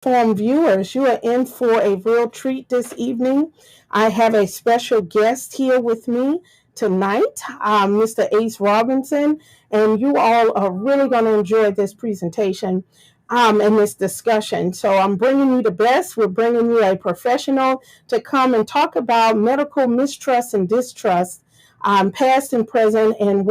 Platform viewers, you are in for a real treat this evening. I have a special guest here with me tonight, Mr. Ace Robinson, and you all are really going to enjoy this presentation and this discussion. So, I'm bringing you the best. We're bringing you a professional to come and talk about medical mistrust and distrust, past and present, and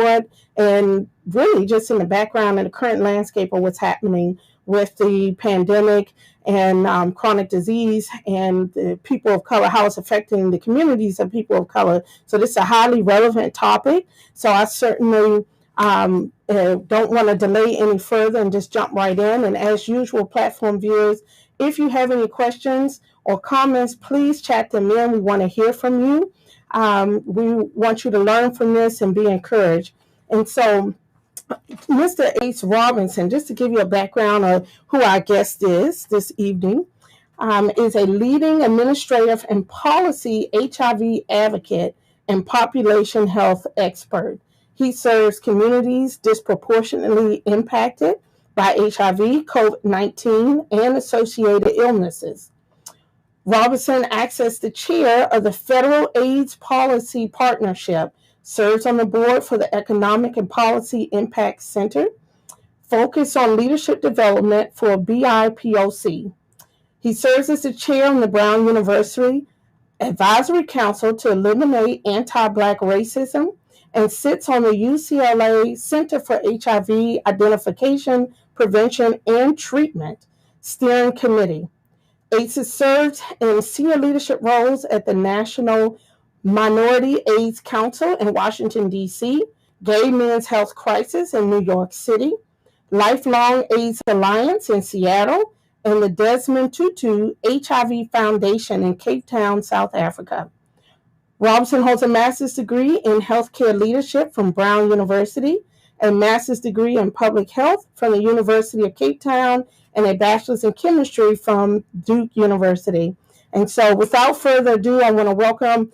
really just in the background and the current landscape of what's happening with the pandemic and chronic disease and the people of color, how it's affecting the communities of people of color. So this is a highly relevant topic. So I certainly don't want to delay any further and just jump right in. And as usual, platform viewers, if you have any questions or comments, please chat them in. We want to hear from you. We want you to learn from this and be encouraged. And so Mr. Ace Robinson, just to give you a background of who our guest is this evening, is a leading administrative and policy HIV advocate and population health expert. He serves communities disproportionately impacted by HIV, COVID-19, and associated illnesses. Robinson acts as the chair of the Federal AIDS Policy Partnership, serves on the board for the Economic and Policy Impact Center, focus on leadership development for BIPOC. He serves as the chair on the Brown University Advisory Council to eliminate anti-Black racism and sits on the UCLA Center for HIV Identification, Prevention, and Treatment Steering Committee. Ace has served in senior leadership roles at the National Minority AIDS Council in Washington, D.C., Gay Men's Health Crisis in New York City, Lifelong AIDS Alliance in Seattle, and the Desmond Tutu HIV Foundation in Cape Town, South Africa. Robinson holds a master's degree in healthcare leadership from Brown University, a master's degree in public health from the University of Cape Town, and a bachelor's in chemistry from Duke University. And so without further ado, I want to welcome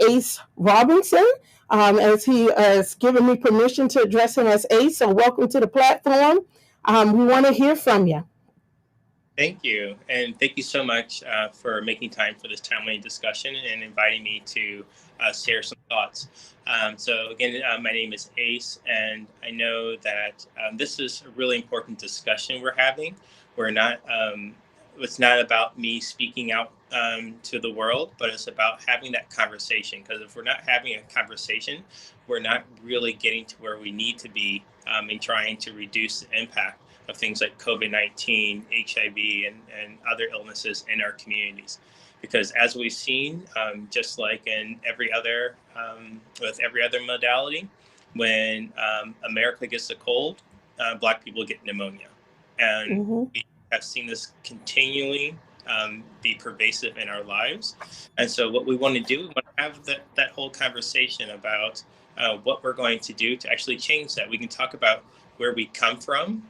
Ace Robinson, as he has given me permission to address him as Ace. So welcome to the platform. We want to hear from you. Thank you. And thank you so much for making time for this timely discussion and inviting me to share some thoughts. So again, my name is Ace, and I know that this is a really important discussion we're having. We're not, it's not about me speaking out to the world, but it's about having that conversation. Because if we're not having a conversation, we're not really getting to where we need to be in trying to reduce the impact of things like COVID-19, HIV, and other illnesses in our communities. Because as we've seen, just like in every other, with every other modality, when America gets a cold, Black people get pneumonia. And we have seen this continually be pervasive in our lives. And so what we want to do, we want to have that whole conversation about what we're going to do to actually change that. We can talk about where we come from,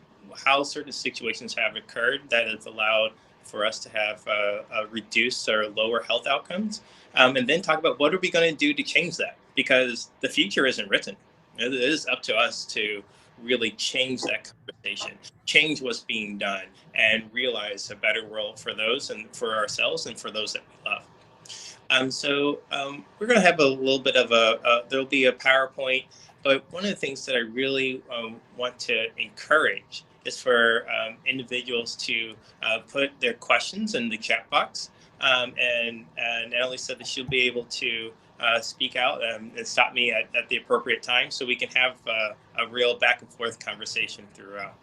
how certain situations have occurred that has allowed for us to have reduced or lower health outcomes, and then talk about what are we going to do to change that, because the future isn't written. It is up to us to really change that conversation, change what's being done, and realize a better world for those and for ourselves and for those that we love. So we're going to have a little bit of there'll be a PowerPoint, but one of the things that I really want to encourage is for individuals to put their questions in the chat box. And Natalie said that she'll be able to speak out and stop me at the appropriate time so we can have a real back and forth conversation throughout.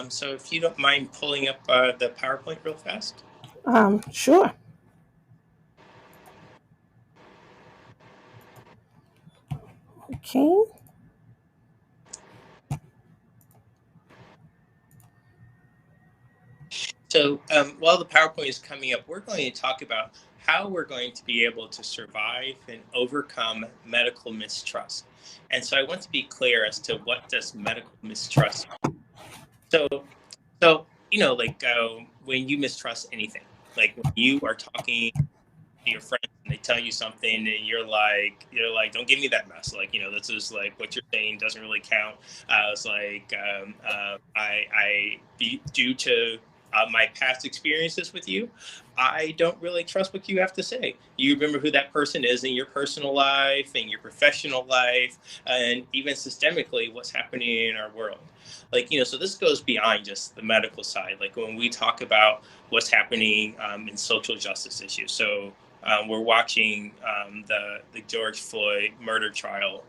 So if you don't mind pulling up the PowerPoint real fast. Sure. Okay. So while the PowerPoint is coming up, we're going to talk about how we're going to be able to survive and overcome medical mistrust. And so I want to be clear as to what does medical mistrust mean. So you know, like when you mistrust anything, like when you are talking to your friends and they tell you something and you're like, don't give me that mess. Like, this is like what you're saying doesn't really count. It's like due to my past experiences with you, I don't really trust what you have to say. You remember who that person is in your personal life, in your professional life, and even systemically what's happening in our world. Like, so this goes beyond just the medical side. Like when we talk about what's happening in social justice issues. So we're watching the George Floyd murder trial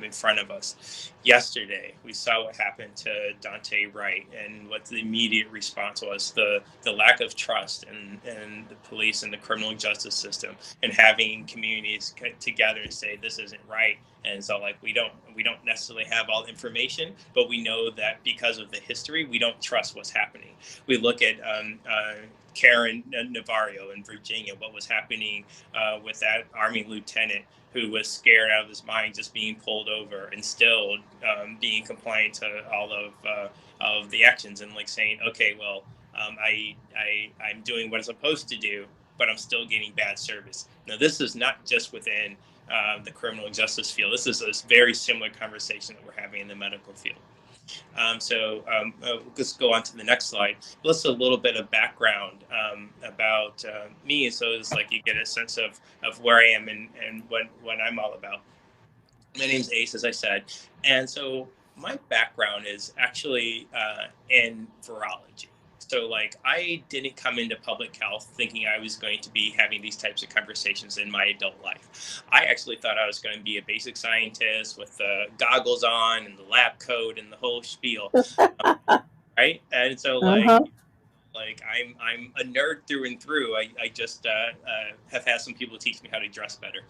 in front of us. Yesterday, we saw what happened to Dante Wright, and what the immediate response was: the lack of trust in the police and the criminal justice system, and having communities get together and say this isn't right. And so, like, we don't necessarily have all the information, but we know that because of the history, we don't trust what's happening. We look at Karen Navarro in Virginia, what was happening with that Army lieutenant who was scared out of his mind, just being pulled over and still being compliant to all of the actions, and like saying, okay, well, I'm doing what I'm supposed to do, but I'm still getting bad service. Now, this is not just within the criminal justice field. This is a very similar conversation that we're having in the medical field. Let's go on to the next slide. Let's a little bit of background about me, so it's like you get a sense of where I am and what I'm all about. My name's Ace, as I said, and so my background is actually in virology. So, like, I didn't come into public health thinking I was going to be having these types of conversations in my adult life. I actually thought I was going to be a basic scientist with the goggles on and the lab coat and the whole spiel, right? And so, Uh-huh. like I'm a nerd through and through. I just have had some people teach me how to dress better.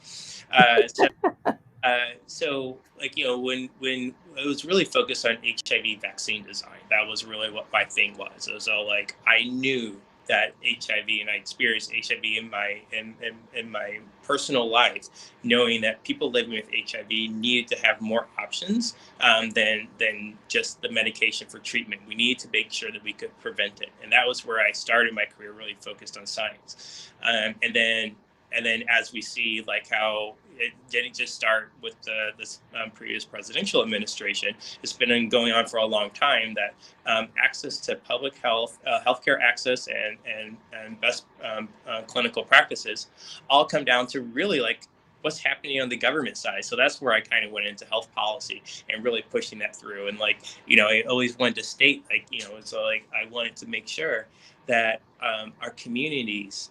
So like, when I was really focused on HIV vaccine design, that was really what my thing was. So like I knew that HIV, and I experienced HIV in my personal life, knowing that people living with HIV needed to have more options than just the medication for treatment. We needed to make sure that we could prevent it, and that was where I started my career, really focused on science, and then as we see, like, how it didn't just start with this previous presidential administration. It's been going on for a long time, that access to public health, healthcare access, and best clinical practices all come down to really, like, what's happening on the government side. So that's where I kind of went into health policy and really pushing that through. And like, I always wanted to state, like, so like I wanted to make sure that our communities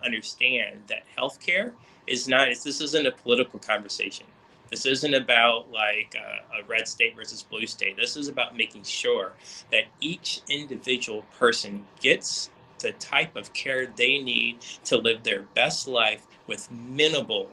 understand that healthcare is not, this isn't a political conversation. This isn't about like a red state versus blue state. This is about making sure that each individual person gets the type of care they need to live their best life with minimal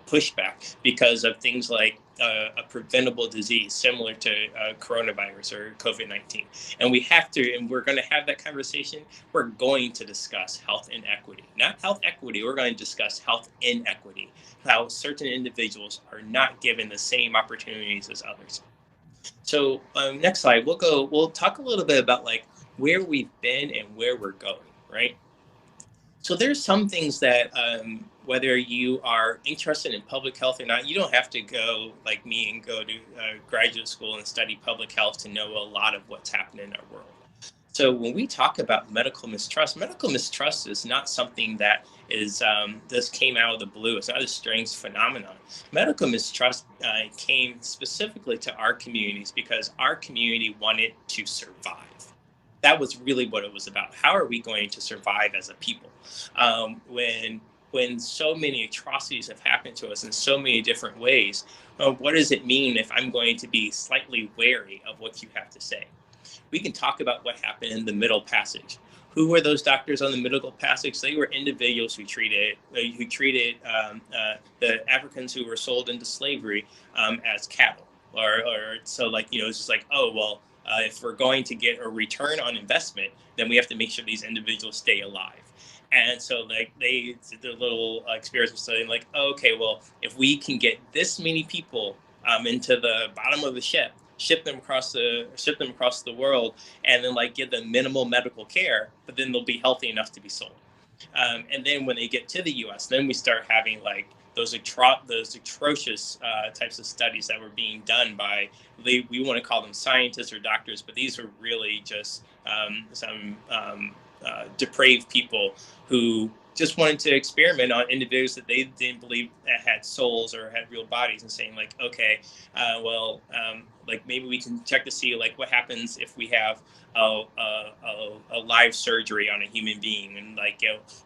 pushback because of things like a preventable disease similar to coronavirus or COVID-19. And we have to, and we're going to have that conversation. We're going to discuss health inequity, not health equity. We're going to discuss health inequity, how certain individuals are not given the same opportunities as others. So next slide, we'll talk a little bit about like where we've been and where we're going, right? So there's some things that whether you are interested in public health or not, you don't have to go like me and go to graduate school and study public health to know a lot of what's happening in our world. So when we talk about medical mistrust is not something that is this came out of the blue. It's not a strange phenomenon. Medical mistrust came specifically to our communities because our community wanted to survive. That was really what it was about. How are we going to survive as a people when so many atrocities have happened to us in so many different ways? What does it mean if I'm going to be slightly wary of what you have to say? We can talk about what happened in the Middle Passage. Who were those doctors on the Middle Passage? They were individuals who treated the Africans who were sold into slavery as cattle, or so like it's just like, oh well. If we're going to get a return on investment, then we have to make sure these individuals stay alive. And so like they did their little experiments of studying, like, oh, okay, well, if we can get this many people into the bottom of the ship, ship them across the world, and then like give them minimal medical care, but then they'll be healthy enough to be sold. And then when they get to the U.S., then we start having like those atrocious types of studies that were being done by, we want to call them scientists or doctors, but these are really just depraved people who just wanted to experiment on individuals that they didn't believe that had souls or had real bodies, and saying like, okay, like maybe we can check to see like what happens if we have a live surgery on a human being, and like,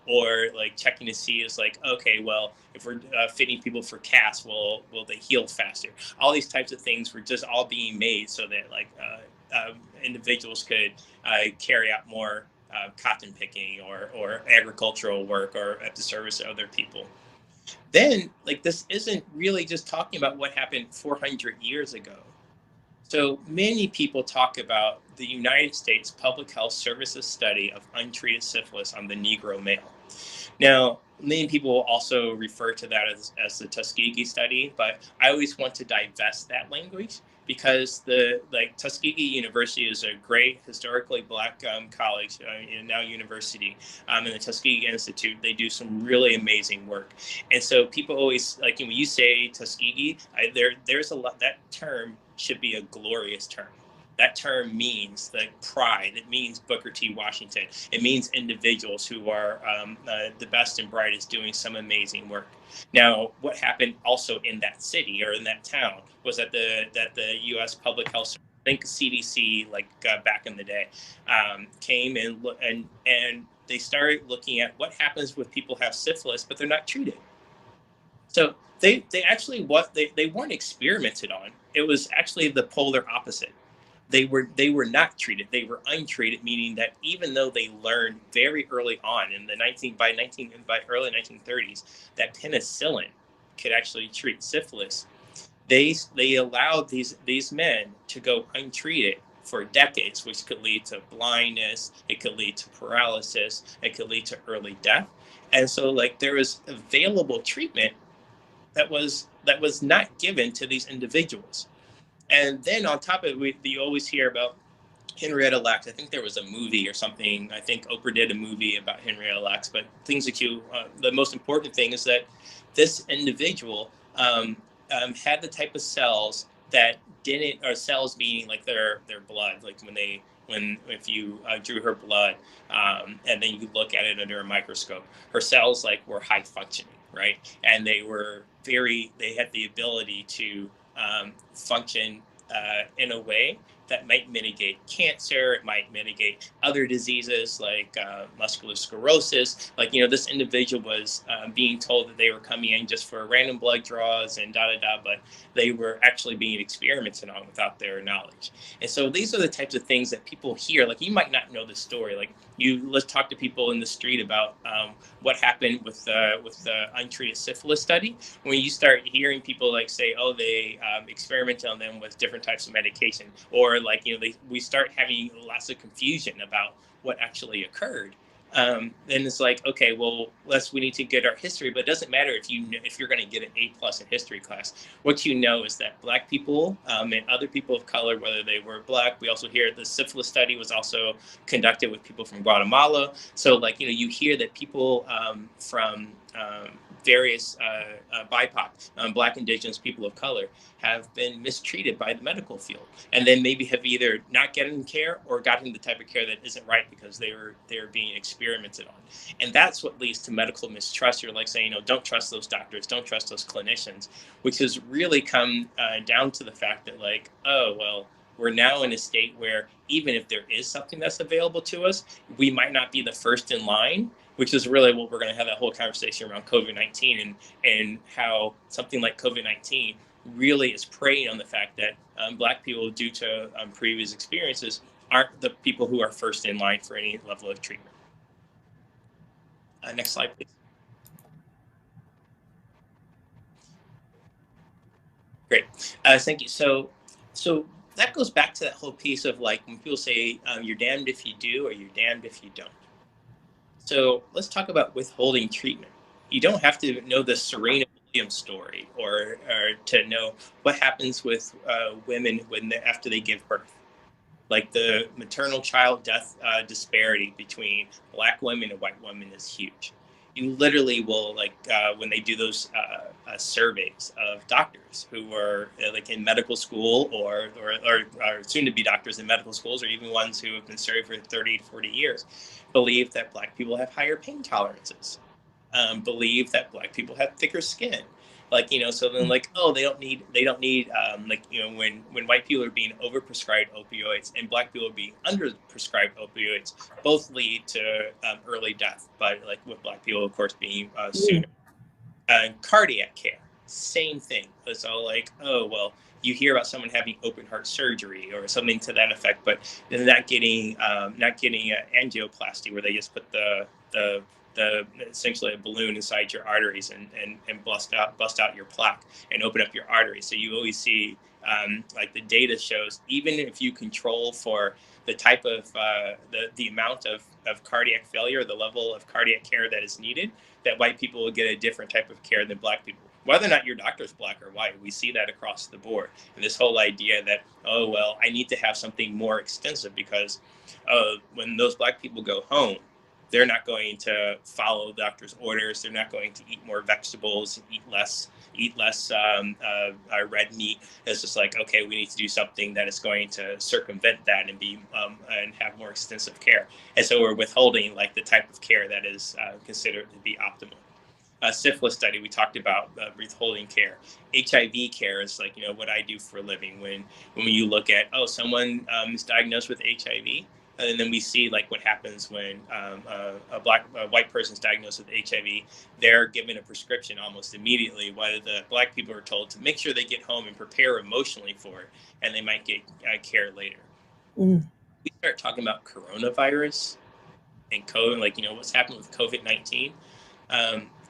or like checking to see is like, okay, well, if we're fitting people for casts, will they heal faster? All these types of things were just all being made so that like individuals could carry out more cotton picking or agricultural work or at the service of other people. Then, like, this isn't really just talking about what happened 400 years ago. So many people talk about the United States Public Health Services study of untreated syphilis on the Negro male. Now, many people also refer to that as the Tuskegee study, but I always want to divest that language because the like Tuskegee University is a great historically Black college, now university, and the Tuskegee Institute. They do some really amazing work, and so people always like when you say Tuskegee, there's a lot. That term should be a glorious term. That term means like pride. It means Booker T. Washington. It means individuals who are the best and brightest doing some amazing work. Now, what happened also in that city or in that town was that the U.S. Public Health, I think CDC, like back in the day, came and they started looking at what happens with people who have syphilis, but they're not treated. So they actually they weren't experimented on. It was actually the polar opposite. They were not treated. They were untreated, meaning that even though they learned very early on in the by early 1930s that penicillin could actually treat syphilis, they allowed these men to go untreated for decades, which could lead to blindness, it could lead to paralysis, it could lead to early death. And so like there was available treatment that was not given to these individuals. And then on top of it, you always hear about Henrietta Lacks. I think there was a movie or something. I think Oprah did a movie about Henrietta Lacks. But things that the most important thing is that this individual had the type of cells that didn't, or cells meaning like their blood, like if you drew her blood and then you look at it under a microscope, her cells like were high functioning, right? And they had the ability to function in a way that might mitigate cancer. It might mitigate other diseases like muscular sclerosis. Like, this individual was being told that they were coming in just for random blood draws and but they were actually being experimented on without their knowledge. And so these are the types of things that people hear. Like, you might not know the story. Like, let's talk to people in the street about what happened with the untreated syphilis study. When you start hearing people like say, oh, they experimented on them with different types of medication, or like we start having lots of confusion about what actually occurred. Then it's like, okay, well, we need to get our history, but it doesn't matter if you're going to get an A+ in history class. What you know is that Black people and other people of color, whether they were Black, we also hear the syphilis study was also conducted with people from Guatemala. So like, you hear that people from various BIPOC, Black, Indigenous, people of color, have been mistreated by the medical field, and then maybe have either not gotten care or gotten the type of care that isn't right because they're being experimented on. And that's what leads to medical mistrust. You're like saying, don't trust those doctors, don't trust those clinicians, which has really come down to the fact that like, oh, well, we're now in a state where even if there is something that's available to us, we might not be the first in line, which is really what we're going to have that whole conversation around COVID-19 and how something like COVID-19 really is preying on the fact that Black people, due to previous experiences, aren't the people who are first in line for any level of treatment. Next slide, please. Great. Thank you. So that goes back to that whole piece of like when people say you're damned if you do or you're damned if you don't. So let's talk about withholding treatment. You don't have to know the Serena Williams story or to know what happens with women after they give birth. Like the maternal child death disparity between Black women and white women is huge. you literally will when they do those surveys of doctors who are like in medical school or soon to be doctors in medical schools, or even ones who have been serving for 30 to 40 years, believe that Black people have higher pain tolerances, believe that Black people have thicker skin. So then oh, they don't need when white people are being overprescribed opioids and Black people are being underprescribed opioids, both lead to early death, but like with Black people, of course, being sooner. Cardiac care, same thing. So oh, well, you hear about someone having open heart surgery or something to that effect, but then not getting angioplasty, where they just put the essentially a balloon inside your arteries and bust out your plaque and open up your arteries. So you always see the data shows, even if you control for the type of the amount of cardiac failure, the level of cardiac care that is needed, that white people will get a different type of care than Black people. Whether or not your doctor's Black or white, we see that across the board. And this whole idea that, oh, well, I need to have something more extensive because when those Black people go home, they're not going to follow doctor's orders. They're not going to eat more vegetables, eat less red meat. It's just okay, we need to do something that is going to circumvent that and be and have more extensive care. And so we're withholding the type of care that is considered to be optimal. Syphilis study, we talked about withholding care. HIV care is what I do for a living. When you look at, oh, someone is diagnosed with HIV, and then we see what happens when a white person is diagnosed with HIV. They're given a prescription almost immediately, while the Black people are told to make sure they get home and prepare emotionally for it, and they might get care later. We start talking about coronavirus and COVID, what's happened with COVID-19.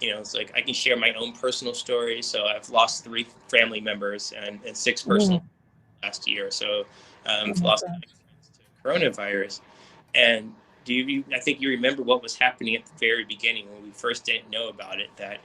It's I can share my own personal story. So I've lost 3 family members and 6 personal last year. So I've lost 9 friends to coronavirus. And I think you remember what was happening at the very beginning when we first didn't know about it, that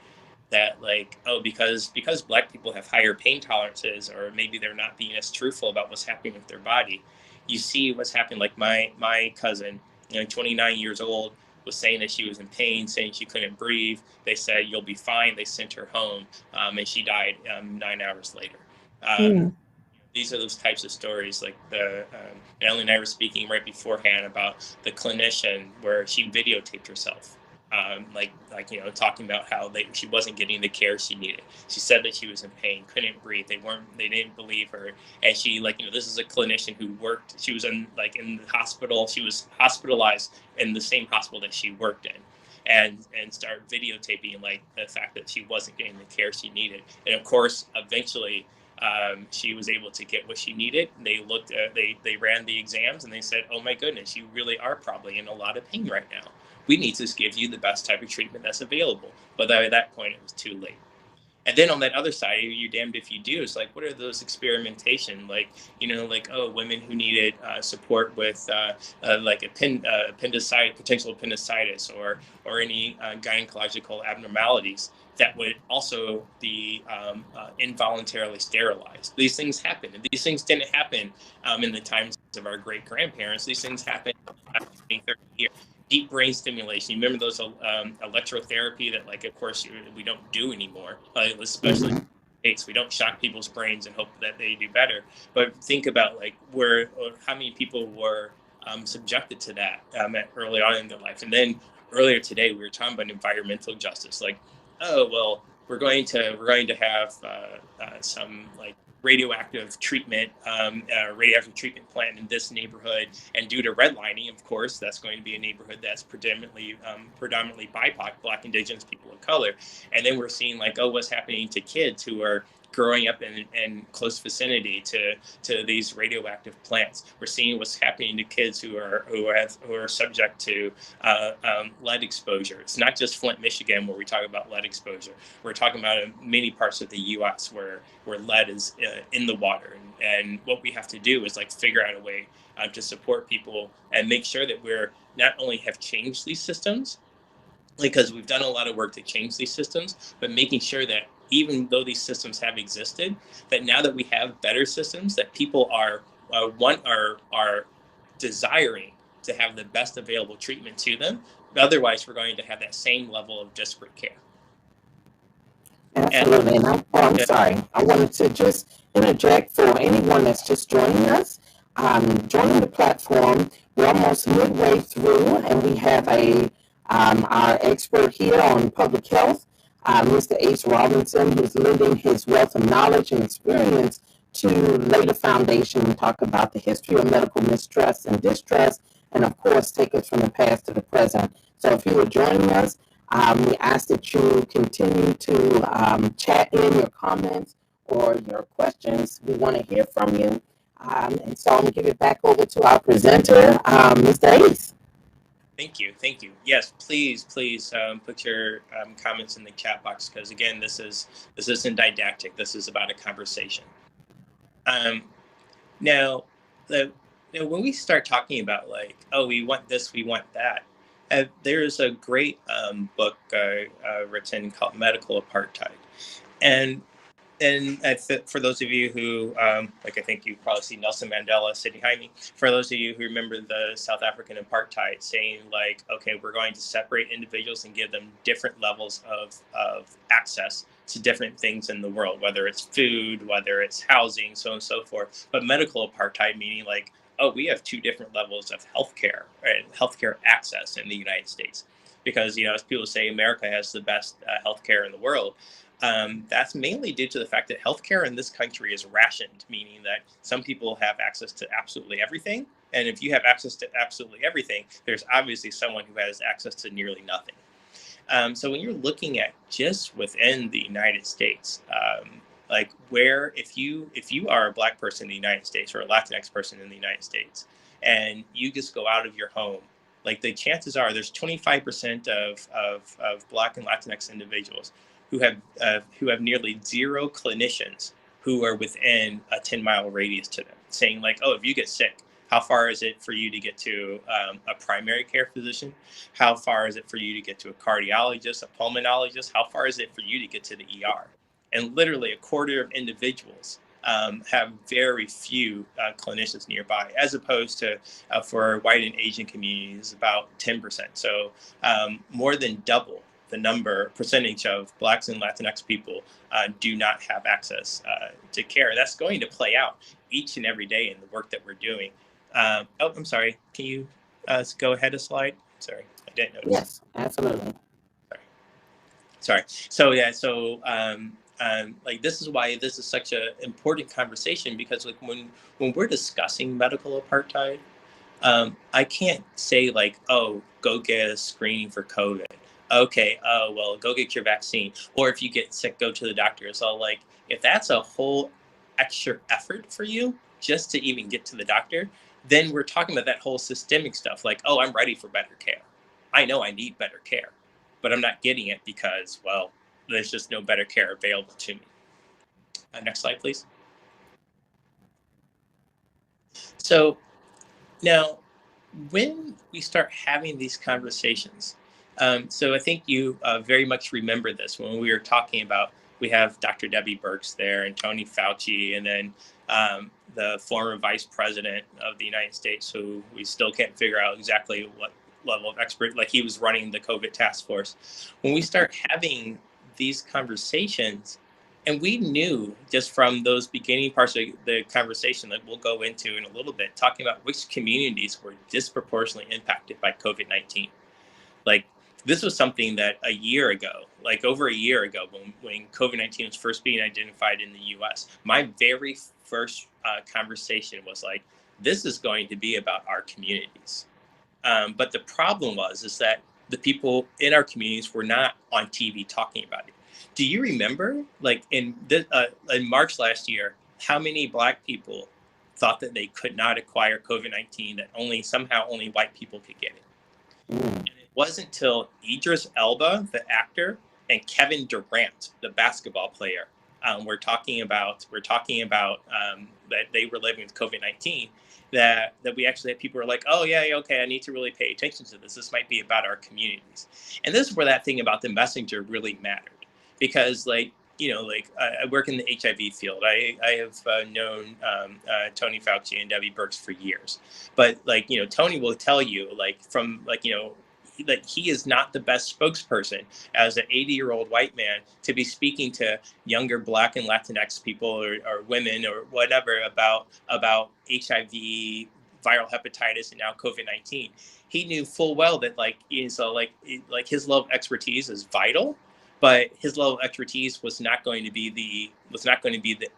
oh, because Black people have higher pain tolerances, or maybe they're not being as truthful about what's happening with their body. You see what's happening. My cousin, 29 years old, was saying that she was in pain, saying she couldn't breathe. They said, you'll be fine. They sent her home, and she died 9 hours later. These are those types of stories. Natalie and I were speaking right beforehand about the clinician where she videotaped herself, talking about how she wasn't getting the care she needed. She said that she was in pain, couldn't breathe. They didn't believe her. And she this is a clinician who worked. She was in the hospital. She was hospitalized in the same hospital that she worked in. And start videotaping the fact that she wasn't getting the care she needed. And of course, eventually, she was able to get what she needed. They looked at, they ran the exams, and they said, oh my goodness, you really are probably in a lot of pain right now. We need to give you the best type of treatment that's available. But by that point, it was too late. And then on that other side, you're damned if you do. It's what are those experimentation? Oh, women who needed support with appendicitis, potential appendicitis, or any gynecological abnormalities that would also be involuntarily sterilized. These things happen. And these things didn't happen in the times of our great grandparents. These things happened 20, 30 years. Deep brain stimulation. You remember those electrotherapy that, of course, we don't do anymore, especially in the States. We don't shock people's brains and hope that they do better. But think about how many people were subjected to that early on in their life. And then earlier today, we were talking about environmental justice. Oh, well, we're going to have some radioactive treatment plant in this neighborhood, and due to redlining, of course, that's going to be a neighborhood that's predominantly BIPOC, Black, Indigenous people of color. And then we're seeing oh, what's happening to kids who are growing up in close vicinity to these radioactive plants. We're seeing what's happening to kids who are subject to lead exposure. It's not just Flint, Michigan, where we talk about lead exposure. We're talking about many parts of the U.S. where lead is in the water, and what we have to do is figure out a way to support people and make sure that we're not only have changed these systems, because we've done a lot of work to change these systems, but making sure that even though these systems have existed, that now that we have better systems, that people are desiring to have the best available treatment to them. Otherwise, we're going to have that same level of disparate care. Absolutely. And I'm sorry. I wanted to just interject for anyone that's just joining us. Joining the platform, we're almost midway through, and we have our expert here on public health, Mr. Ace Robinson, who's lending his wealth of knowledge and experience to lay the foundation and talk about the history of medical mistrust and distrust, and of course, take us from the past to the present. So if you are joining us, we ask that you continue to chat in your comments or your questions. We want to hear from you. And so I'm going to give it back over to our presenter, Mr. Ace. Thank you. Yes, please put your comments in the chat box, because again, this isn't didactic. This is about a conversation. Now, when we start talking about like, oh, we want this, we want that, there's a great book written called Medical Apartheid, and for those of you who, like I think you've probably seen Nelson Mandela sitting behind me, for those of you who remember the South African apartheid, saying like, okay, we're going to separate individuals and give them different levels of access to different things in the world, whether it's food, whether it's housing, so on and so forth. But medical apartheid, meaning like, oh, we have two different levels of healthcare and healthcare access in the United States. Because, as people say, America has the best healthcare in the world. That's mainly due to the fact that healthcare in this country is rationed, meaning that some people have access to absolutely everything. And if you have access to absolutely everything, there's obviously someone who has access to nearly nothing. So when you're looking at just within the United States, like where if you are a Black person in the United States or a Latinx person in the United States, and you just go out of your home, like the chances are there's 25% of Black and Latinx individuals who have nearly zero clinicians who are within a 10-mile radius to them, saying like, oh, if you get sick, how far is it for you to get to a primary care physician? How far is it for you to get to a cardiologist, a pulmonologist? How far is it for you to get to the ER? And literally a quarter of individuals have very few clinicians nearby, as opposed to for white and Asian communities, about 10%. So more than double the percentage of Blacks and Latinx people do not have access to care. That's going to play out each and every day in the work that we're doing. Oh, I'm sorry. Can you go ahead a slide? Sorry, I didn't notice. Yes, absolutely. Sorry. So yeah. So like this is why this is such an important conversation, because like when we're discussing medical apartheid, I can't say like, oh, go get a screening for COVID. Okay. Oh, well, go get your vaccine. Or if you get sick, go to the doctor. So like, if that's a whole extra effort for you just to even get to the doctor, then we're talking about that whole systemic stuff. Like, oh, I'm ready for better care. I know I need better care, but I'm not getting it because, well, there's just no better care available to me. Next slide, please. So now, when we start having these conversations, so I think you very much remember this when we were talking about, we have Dr. Debbie Birx there and Tony Fauci, and then the former vice president of the United States, who we still can't figure out exactly what level of expert, like he was running the COVID task force. When we start having these conversations, and we knew just from those beginning parts of the conversation that we'll go into in a little bit, talking about which communities were disproportionately impacted by COVID-19. Like this was something that a year ago, like over a year ago, when COVID-19 was first being identified in the US, my very first conversation was like, this is going to be about our communities. But the problem is that the people in our communities were not on TV talking about it. Do you remember, like in March last year, how many Black people thought that they could not acquire COVID-19, that only white people could get it? And it wasn't until Idris Elba, the actor, and Kevin Durant, the basketball player, we're talking about that they were living with COVID-19, that we actually had people who were like, oh yeah, okay, I need to really pay attention to this. This might be about our communities. And this is where that thing about the messenger really mattered, because like I work in the HIV field. I have known Tony Fauci and Debbie Birx for years, but Tony will tell you like he is not the best spokesperson as an 80-year-old white man to be speaking to younger Black and Latinx people or women or whatever about HIV, viral hepatitis, and now COVID-19. He knew full well that his level of expertise is vital, but his level of expertise was not going to be the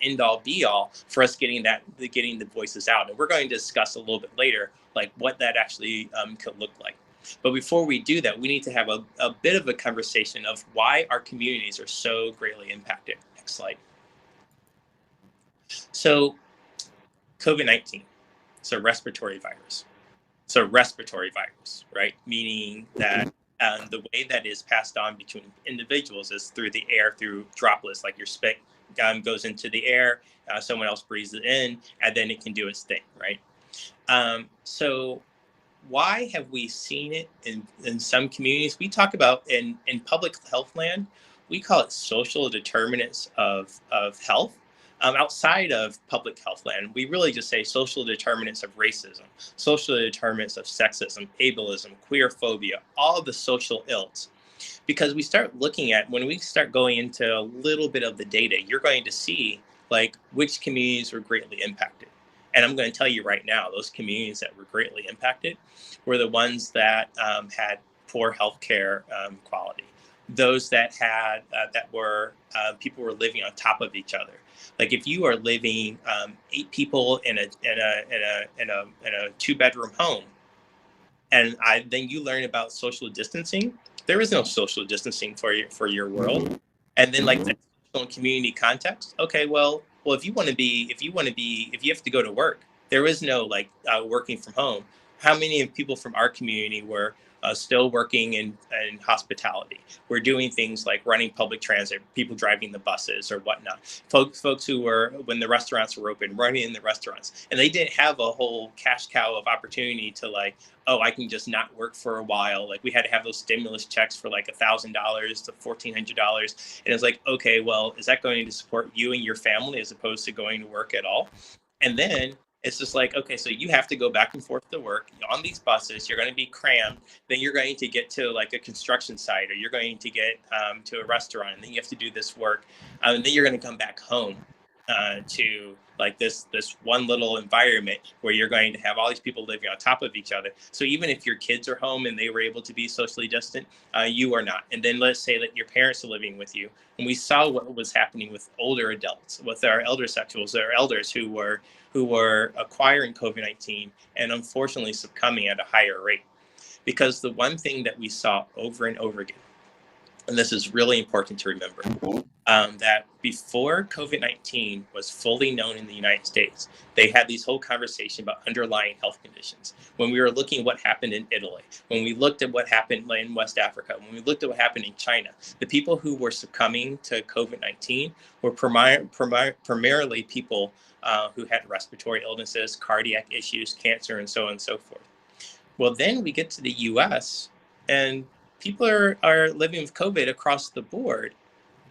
end all be all for us getting the voices out. And we're going to discuss a little bit later like what that actually could look like. But before we do that, we need to have a bit of a conversation of why our communities are so greatly impacted. Next slide. So COVID-19, so respiratory virus, right? Meaning that the way that is passed on between individuals is through the air, through droplets, like your spit goes into the air, someone else breathes it in, and then it can do its thing, right? So why have we seen it in some communities? We talk about in public health land, we call it social determinants of health. Outside of public health land, we really just say social determinants of racism, social determinants of sexism, ableism, queerphobia, all the social ills. Because we start looking at, when we start going into a little bit of the data, you're going to see like which communities were greatly impacted. And I'm going to tell you right now, those communities that were greatly impacted were the ones that had poor healthcare quality. Those that had people were living on top of each other. Like if you are living 8 people in a 2-bedroom home, and then you learn about social distancing. There is no social distancing for your world. And then like the community context. Okay, well, if you have to go to work, there is no working from home. How many people from our community were still working in hospitality? We're doing things like running public transit, people driving the buses or whatnot. Folks who were, when the restaurants were open, running in the restaurants, and they didn't have a whole cash cow of opportunity to I can just not work for a while. Like we had to have those stimulus checks for like $1,000 to $1,400, and it's like, okay, well, is that going to support you and your family as opposed to going to work at all? And then it's just like, okay, so you have to go back and forth to work on these buses. You're going to be crammed. Then you're going to get to like a construction site, or you're going to get to a restaurant, and then you have to do this work. And then you're going to come back home to like this one little environment where you're going to have all these people living on top of each other. So even if your kids are home and they were able to be socially distant, you are not. And then let's say that your parents are living with you. And we saw what was happening with older adults, with our elder sexuals, our elders who were acquiring COVID-19 and unfortunately succumbing at a higher rate. Because the one thing that we saw over and over again, and this is really important to remember, that before COVID-19 was fully known in the United States, they had these whole conversation about underlying health conditions. When we were looking at what happened in Italy, when we looked at what happened in West Africa, when we looked at what happened in China, the people who were succumbing to COVID-19 were primarily people who had respiratory illnesses, cardiac issues, cancer, and so on and so forth. Well, then we get to the US, and people are living with COVID across the board.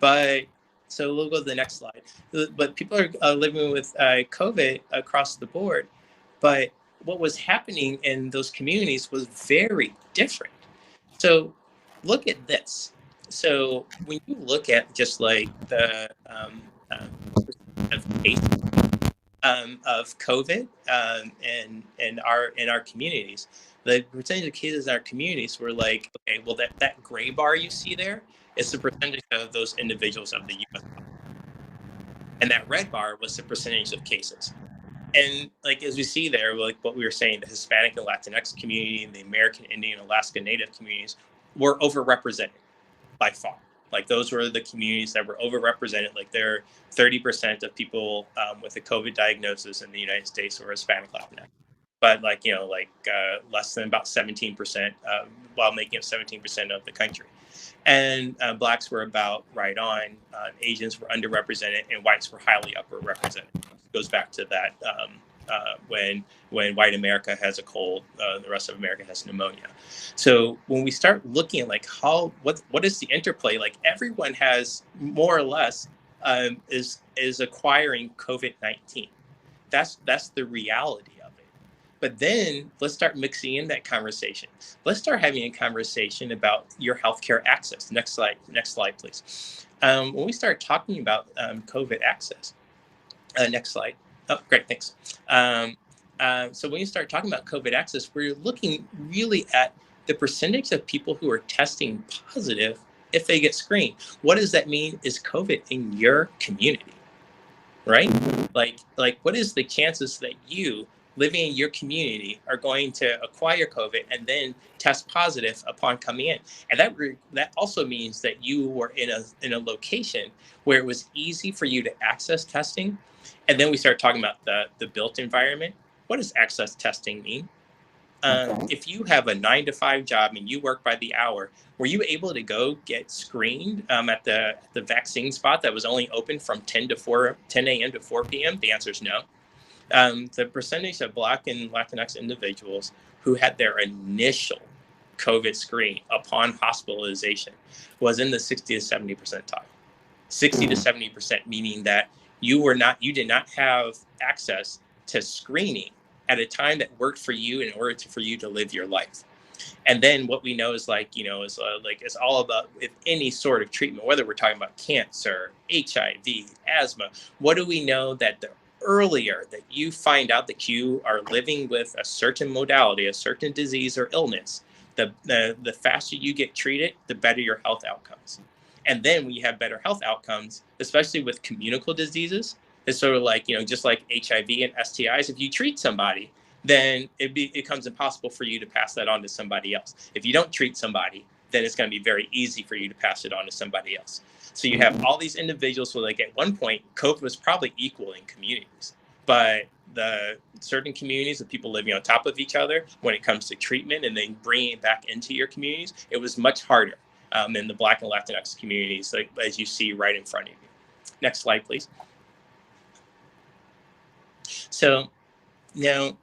But so we'll go to the next slide. But people are living with COVID across the board. But what was happening in those communities was very different. So look at this. So when you look at just like the of cases of COVID in our communities, the percentage of cases in our communities were like, okay, well that gray bar you see there is the percentage of those individuals of the U.S. And that red bar was the percentage of cases. And like as we see there, like what we were saying, the Hispanic and Latinx community, and the American Indian, Alaska Native communities were overrepresented by far. Like those were the communities that were overrepresented. Like there are 30% of people with a COVID diagnosis in the United States were Hispanic Latinx. But less than about 17%, while making up 17% of the country. And blacks were about right on. Asians were underrepresented, and whites were highly upper-represented. It goes back to that when white America has a cold, the rest of America has pneumonia. So when we start looking at like what is the interplay? Like everyone has more or less is acquiring COVID-19. That's the reality of it. But then let's start mixing in that conversation. Let's start having a conversation about your healthcare access. Next slide, please. When we start talking about COVID access, next slide. Oh, great, thanks. So when you start talking about COVID access, we're looking really at the percentage of people who are testing positive if they get screened. What does that mean? Is COVID in your community? Right? Like what is the chances that you living in your community are going to acquire COVID and then test positive upon coming in? And that also means that you were in a location where it was easy for you to access testing. And then we start talking about the built environment. What does access testing mean? If you have a 9-to-5 job and you work by the hour, were you able to go get screened at the vaccine spot that was only open from 10 a.m. to 4 p.m.? The answer is no. The percentage of Black and Latinx individuals who had their initial COVID screen upon hospitalization was in the 60 to 70 percentile. 60 to 70%, meaning that you did not have access to screening at a time that worked for you in order for you to live your life. And then what we know is it's all about, with any sort of treatment, whether we're talking about cancer, HIV, asthma, what do we know that the earlier that you find out that you are living with a certain modality, a certain disease or illness, the faster you get treated, the better your health outcomes. And then when you have better health outcomes, especially with communicable diseases, it's sort of like, just like HIV and STIs, if you treat somebody, then it becomes impossible for you to pass that on to somebody else. If you don't treat somebody, then it's going to be very easy for you to pass it on to somebody else. So you have all these individuals who, like, at one point, COVID was probably equal in communities, but the certain communities of people living on top of each other, when it comes to treatment and then bringing it back into your communities, it was much harder in the Black and Latinx communities, like, as you see right in front of you. Next slide, please. So now,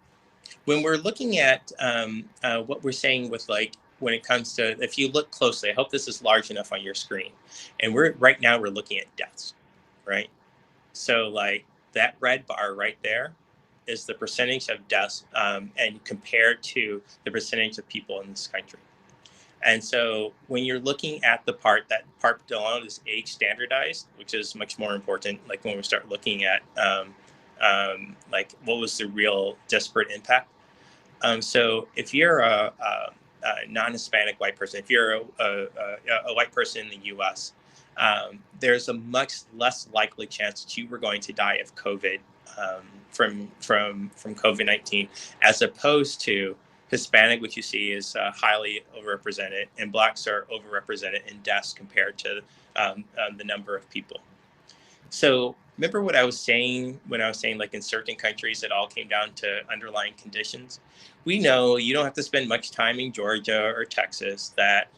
when we're looking at what we're saying with, like, when it comes to, if you look closely, I hope this is large enough on your screen. And right now we're looking at deaths, right? So like that red bar right there is the percentage of deaths and compared to the percentage of people in this country. And so when you're looking at the part below is age standardized, which is much more important, like when we start looking at like what was the real disparate impact. So if you're a non-Hispanic white person, if you're a white person in the U.S., there's a much less likely chance that you were going to die of COVID from COVID-19, as opposed to Hispanic, which you see is highly overrepresented, and Blacks are overrepresented in deaths compared to the number of people. So remember what I was saying when I was saying, like, in certain countries, it all came down to underlying conditions. We know you don't have to spend much time in Georgia or Texas that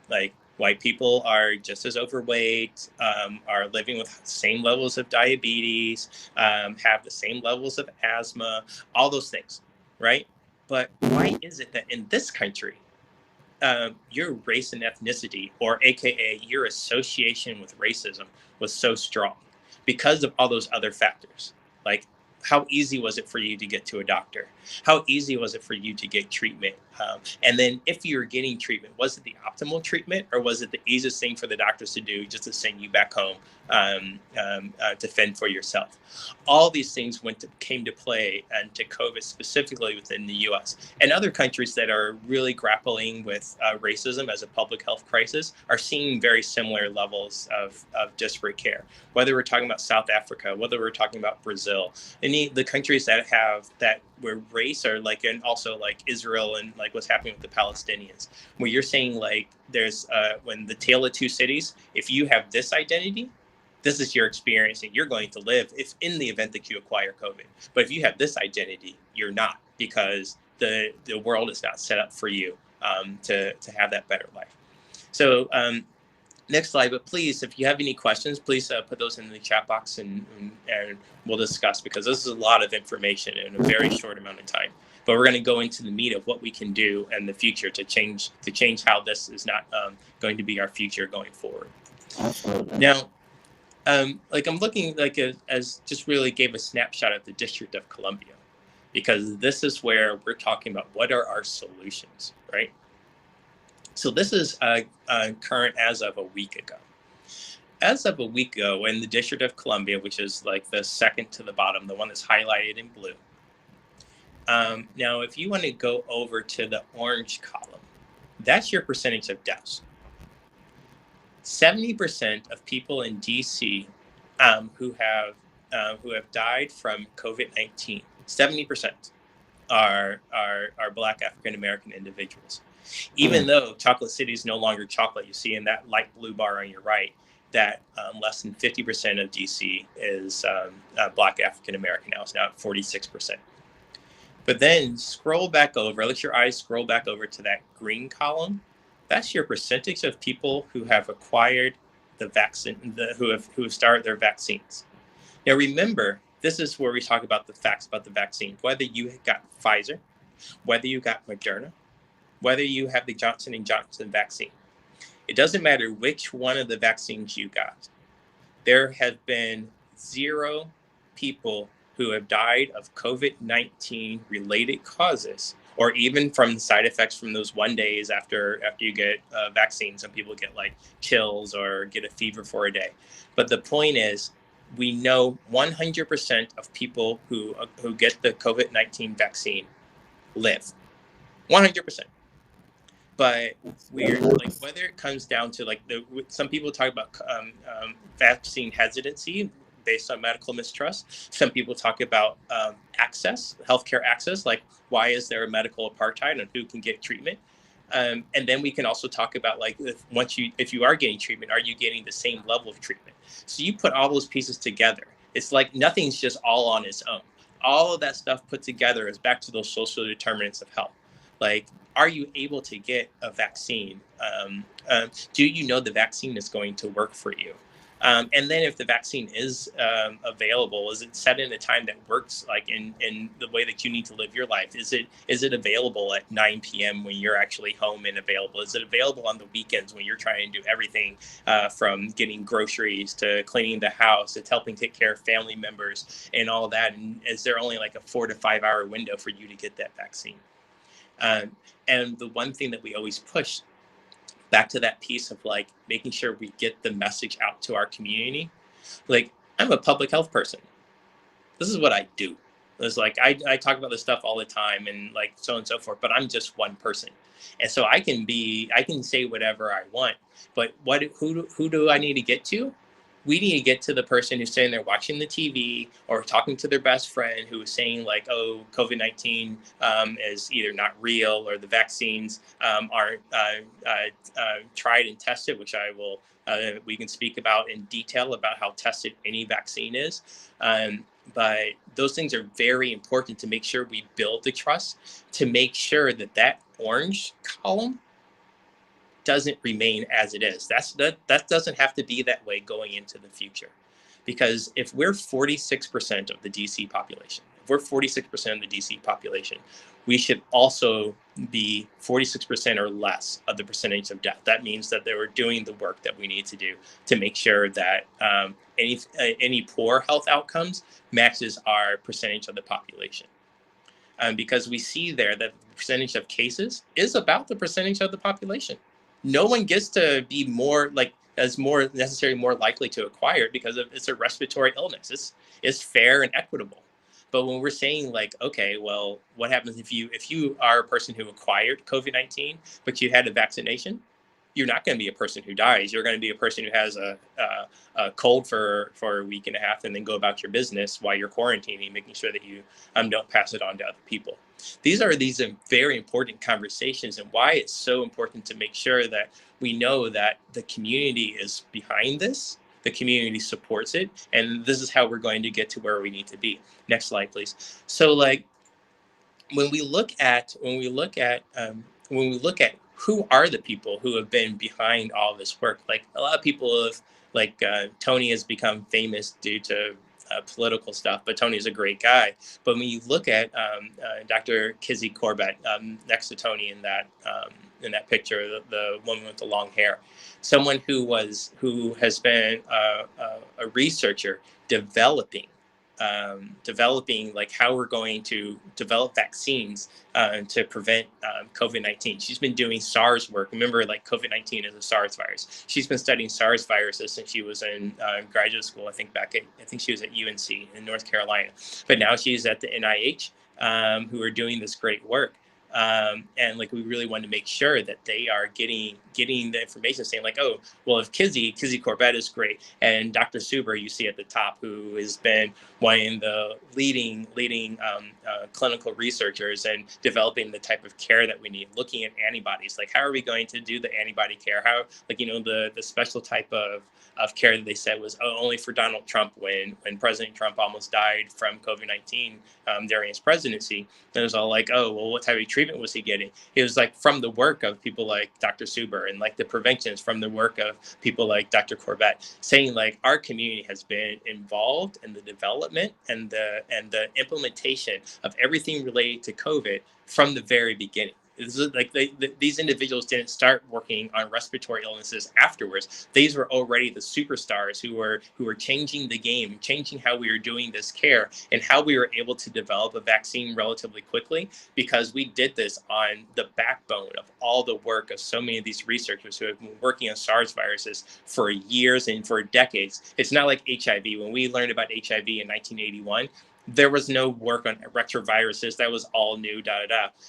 like white people are just as overweight, are living with the same levels of diabetes, have the same levels of asthma, all those things, right? But why is it that in this country, your race and ethnicity, or AKA your association with racism, was so strong? Because of all those other factors. Like, how easy was it for you to get to a doctor? How easy was it for you to get treatment? And then if you were getting treatment, was it the optimal treatment, or was it the easiest thing for the doctors to do, just to send you back home to fend for yourself? All these things came to play, and to COVID specifically within the US. And other countries that are really grappling with racism as a public health crisis are seeing very similar levels of disparate care. Whether we're talking about South Africa, whether we're talking about Brazil, any the countries that have that where race are like, and also like Israel and like what's happening with the Palestinians, where you're saying like there's when the tale of two cities, if you have this identity, this is your experience and you're going to live if in the event that you acquire COVID. But if you have this identity, you're not, because the world is not set up for you to have that better life. So next slide, but please, if you have any questions, please put those in the chat box and we'll discuss, because this is a lot of information in a very short amount of time. But we're going to go into the meat of what we can do in the future to change how this is not going to be our future going forward. Absolutely. Now, Like I'm looking like as just really gave a snapshot of the District of Columbia, because this is where we're talking about what are our solutions, right? So this is current as of a week ago. As of a week ago, in the District of Columbia, which is like the second to the bottom, the one that's highlighted in blue. Now, if you want to go over to the orange column, that's your percentage of deaths. 70% of people in DC who have died from COVID-19, 70% are Black African American individuals. Even though Chocolate City is no longer chocolate, you see in that light blue bar on your right that less than 50% of DC is Black African American. Now it's now at 46%. But then scroll back over, let your eyes scroll back over to that green column. That's your percentage of people who have acquired the vaccine, who have started their vaccines. Now remember, this is where we talk about the facts about the vaccine. Whether you got Pfizer, whether you got Moderna, whether you have the Johnson & Johnson vaccine, it doesn't matter which one of the vaccines you got. There have been 0 people who have died of COVID-19 related causes, or even from side effects from those 1 days after you get a vaccine. Some people get like chills or get a fever for a day. But the point is, we know 100% of people who get the COVID-19 vaccine live. 100%. But we're like, whether it comes down to like some people talk about vaccine hesitancy based on medical mistrust. Some people talk about access, healthcare access, like why is there a medical apartheid on who can get treatment? And then we can also talk about like if you are getting treatment, are you getting the same level of treatment? So you put all those pieces together. It's like nothing's just all on its own. All of that stuff put together is back to those social determinants of health. Like, are you able to get a vaccine? Do you know the vaccine is going to work for you? And then if the vaccine is available, is it set in a time that works like in the way that you need to live your life? Is it available at 9 p.m. when you're actually home and available? Is it available on the weekends when you're trying to do everything from getting groceries to cleaning the house to helping take care of family members and all that? And is there only like a 4 to 5 hour window for you to get that vaccine? And the one thing that we always push back to that piece of like making sure we get the message out to our community. Like, I'm a public health person. This is what I do. It's like I talk about this stuff all the time and like so on and so forth, but I'm just one person. And so I can say whatever I want, but who do I need to get to? We need to get to the person who's sitting there watching the TV or talking to their best friend who is saying like, oh, COVID-19 is either not real or the vaccines aren't tried and tested, which we can speak about in detail about how tested any vaccine is. But those things are very important to make sure we build the trust, to make sure that orange column doesn't remain as it is. That doesn't have to be that way going into the future. Because if we're 46% of the DC population, we should also be 46% or less of the percentage of death. That means that they were doing the work that we need to do to make sure that any poor health outcomes matches our percentage of the population. Because we see there that the percentage of cases is about the percentage of the population. No one gets to be more likely to acquire it because it's a respiratory illness. It's fair and equitable. But when we're saying like, okay, well, what happens if you are a person who acquired COVID-19, but you had a vaccination? You're not going to be a person who dies. You're going to be a person who has a cold for a week and a half and then go about your business while you're quarantining, making sure that you don't pass it on to other people. These are very important conversations, and why it's so important to make sure that we know that the community is behind this, the community supports it, and this is how we're going to get to where we need to be. Next slide, please. So, like, when we look at who are the people who have been behind all this work, like a lot of people have, like Tony has become famous due to political stuff, but Tony's a great guy. But when you look at Dr. Kizzy Corbett next to Tony in that picture, the woman with the long hair, someone who has been a researcher developing like how we're going to develop vaccines to prevent COVID-19. She's been doing SARS work. Remember, like COVID-19 is a SARS virus. She's been studying SARS viruses since she was in graduate school. I think she was at UNC in North Carolina, but now she's at the NIH, who are doing this great work. And like we really want to make sure that they are getting the information, saying like, oh, well, if Kizzy Corbett is great, and Dr. Suber you see at the top, who has been one of the leading clinical researchers and developing the type of care that we need, looking at antibodies, like how are we going to do the antibody care? How, like, the special type of care that they said was only for Donald Trump when President Trump almost died from COVID-19 during his presidency. It was all like, oh, well, what type of treatment was he getting? It was like from the work of people like Dr. Suber, and like the preventions from the work of people like Dr. Corbett, saying like our community has been involved in the development and the implementation of everything related to COVID from the very beginning. This is like these individuals didn't start working on respiratory illnesses afterwards. These were already the superstars who were changing the game, changing how we were doing this care, and how we were able to develop a vaccine relatively quickly, because we did this on the backbone of all the work of so many of these researchers who have been working on SARS viruses for years and for decades. It's not like HIV. When we learned about HIV in 1981, there was no work on retroviruses. That was all new,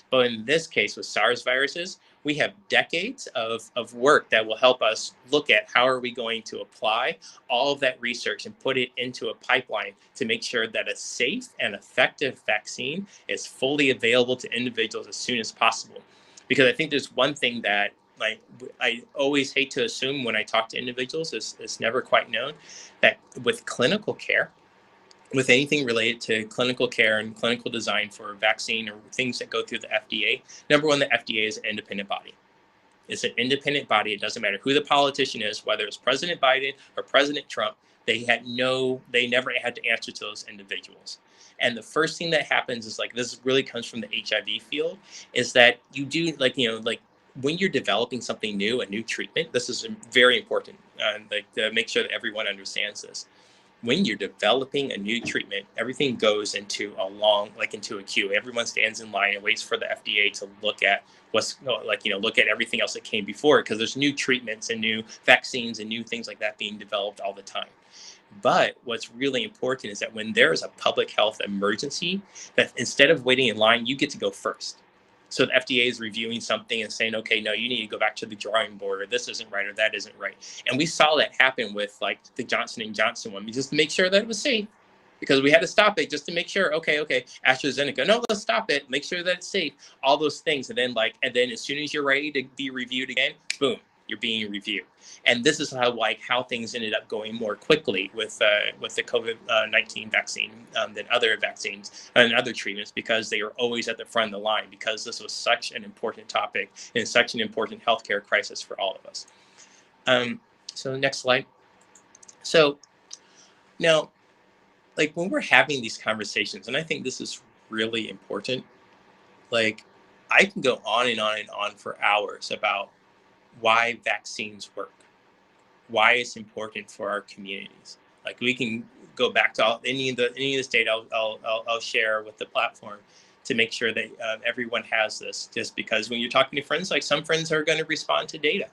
But in this case, with SARS viruses, we have decades of work that will help us look at how are we going to apply all of that research and put it into a pipeline to make sure that a safe and effective vaccine is fully available to individuals as soon as possible. Because I think there's one thing that, like, I always hate to assume when I talk to individuals, it's never quite known, that with clinical care, with anything related to clinical care and clinical design for a vaccine or things that go through the FDA, number one, the FDA is an independent body. It's an independent body. It doesn't matter who the politician is, whether it's President Biden or President Trump. They never had to answer to those individuals. And the first thing that happens is, like, this really comes from the HIV field, is that you do, like, when you're developing something new, a new treatment, this is very important, to make sure that everyone understands this. When you're developing a new treatment, everything goes into a queue. Everyone stands in line and waits for the FDA to look at look at everything else that came before, because there's new treatments and new vaccines and new things like that being developed all the time. But what's really important is that when there is a public health emergency, that instead of waiting in line, you get to go first. So the FDA is reviewing something and saying, okay, no, you need to go back to the drawing board, or this isn't right, or that isn't right. And we saw that happen with like the Johnson & Johnson one, just to make sure that it was safe, because we had to stop it just to make sure, okay, AstraZeneca, no, let's stop it, make sure that it's safe, all those things. And then as soon as you're ready to be reviewed again, boom, you're being reviewed. And this is how things ended up going more quickly with the COVID-19 vaccine than other vaccines and other treatments, because they were always at the front of the line, because this was such an important topic and such an important healthcare crisis for all of us. So next slide. So now, like, when we're having these conversations, and I think this is really important, like, I can go on and on and on for hours about why vaccines work, why it's important for our communities. Like, we can go back to any of this data I'll share with the platform to make sure that everyone has this. Just because when you're talking to friends, like, some friends are going to respond to data.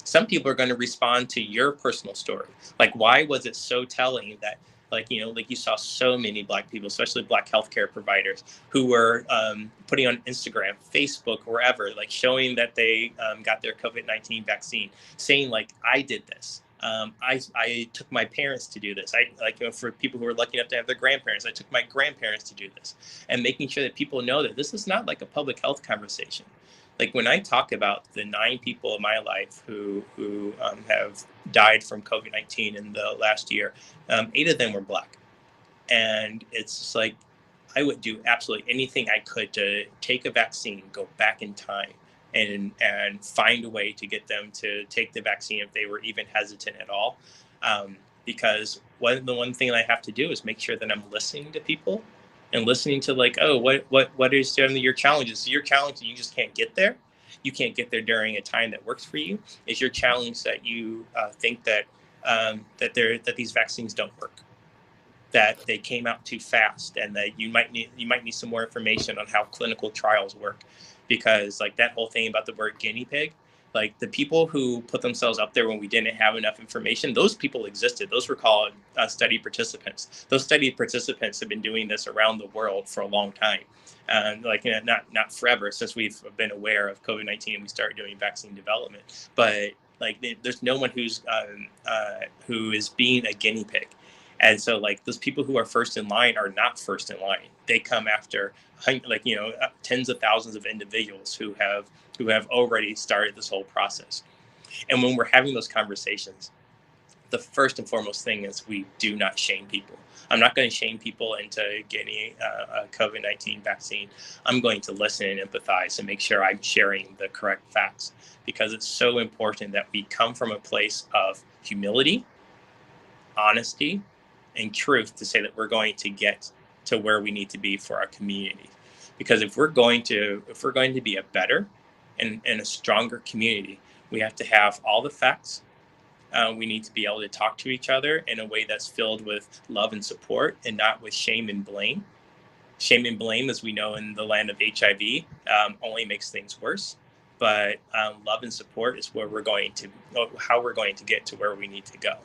Some people are going to respond to your personal story. Like, why was it so telling that, like you saw so many Black people, especially Black healthcare providers, who were putting on Instagram, Facebook, wherever, like, showing that they got their COVID-19 vaccine, saying, like, I did this. I took my parents to do this. For people who are lucky enough to have their grandparents, I took my grandparents to do this, and making sure that people know that this is not like a public health conversation. Like, when I talk about the 9 people in my life who have died from COVID-19 in the last year, 8 of them were Black. And it's just like, I would do absolutely anything I could to take a vaccine, go back in time, and find a way to get them to take the vaccine if they were even hesitant at all. Because the one thing I have to do is make sure that I'm listening to people and listening to like, oh, what is your challenges? Your challenge, you just can't get there. You can't get there during a time that works for you. Is your challenge that you think that that these vaccines don't work, that they came out too fast, and that you might need some more information on how clinical trials work, because like that whole thing about the word guinea pig, like the people who put themselves up there when we didn't have enough information, those people existed. Those were called study participants. Those study participants have been doing this around the world for a long time. Like, you know, not forever, since we've been aware of COVID-19 and we started doing vaccine development, but like there's no one who is being a guinea pig. And so like those people who are first in line are not first in line. They come after, like, you know, tens of thousands of individuals who have already started this whole process. And when we're having those conversations, the first and foremost thing is we do not shame people. I'm not going to shame people into getting a COVID-19 vaccine. I'm going to listen and empathize and make sure I'm sharing the correct facts, because it's so important that we come from a place of humility, honesty, and truth to say that we're going to get to where we need to be for our community. Because if we're going to be a better and a stronger community, we have to have all the facts. We need to be able to talk to each other in a way that's filled with love and support, and not with shame and blame. Shame and blame, as we know in the land of HIV, only makes things worse. But love and support is how we're going to get to where we need to go.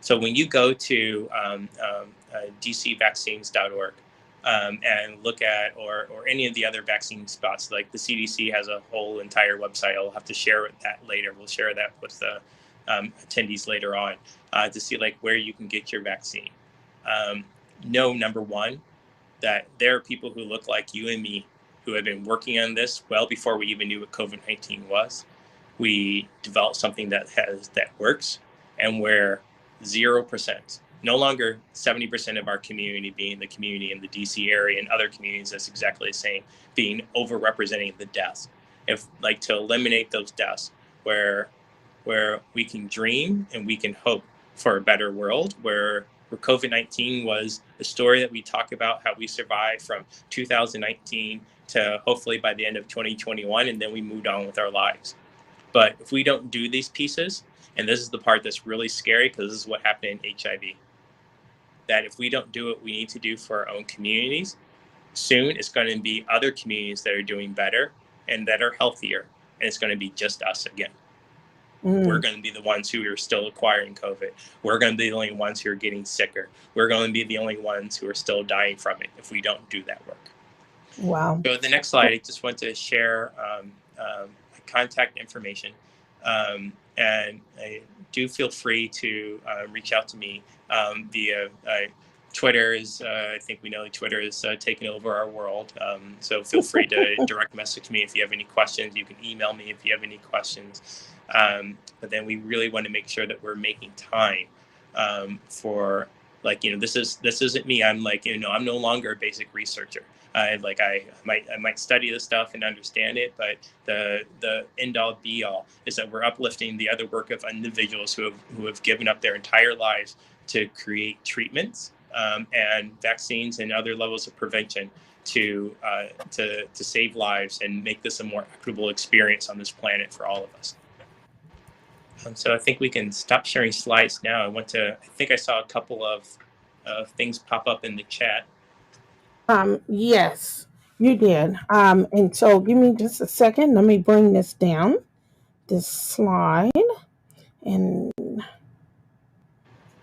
So when you go to dcvaccines.org and look at, or any of the other vaccine spots, like the CDC has a whole entire website. I'll have to share that later. We'll share that with the attendees later on to see like where you can get your vaccine. Know, number one, that there are people who look like you and me who have been working on this well before we even knew what COVID-19 was. We developed something that works, and where 0%, no longer 70% of our community, being the community in the DC area and other communities that's exactly the same, being overrepresenting the deaths. If like to eliminate those deaths, where we can dream and we can hope for a better world, where COVID-19 was a story that we talk about, how we survived from 2019 to hopefully by the end of 2021, and then we moved on with our lives. But if we don't do these pieces, and this is the part that's really scary, because this is what happened in HIV, that if we don't do what we need to do for our own communities, soon it's going to be other communities that are doing better and that are healthier, and it's going to be just us again. We're going to be the ones who are still acquiring COVID. We're going to be the only ones who are getting sicker. We're going to be the only ones who are still dying from it if we don't do that work. Wow. So the next slide, I just want to share contact information. And do feel free to reach out to me via Twitter. I think we know Twitter is taking over our world. So feel free to direct message me if you have any questions. You can email me if you have any questions. But then we really want to make sure that we're making time for, like, you know, this isn't me. I'm like, you know, I'm no longer a basic researcher. I might study this stuff and understand it, but the end all be all is that we're uplifting the other work of individuals who have given up their entire lives to create treatments and vaccines and other levels of prevention to save lives and make this a more equitable experience on this planet for all of us. So I think we can stop sharing slides now. I think I saw a couple of things pop up in the chat. Yes, you did. And so give me just a second. Let me bring this down, this slide. And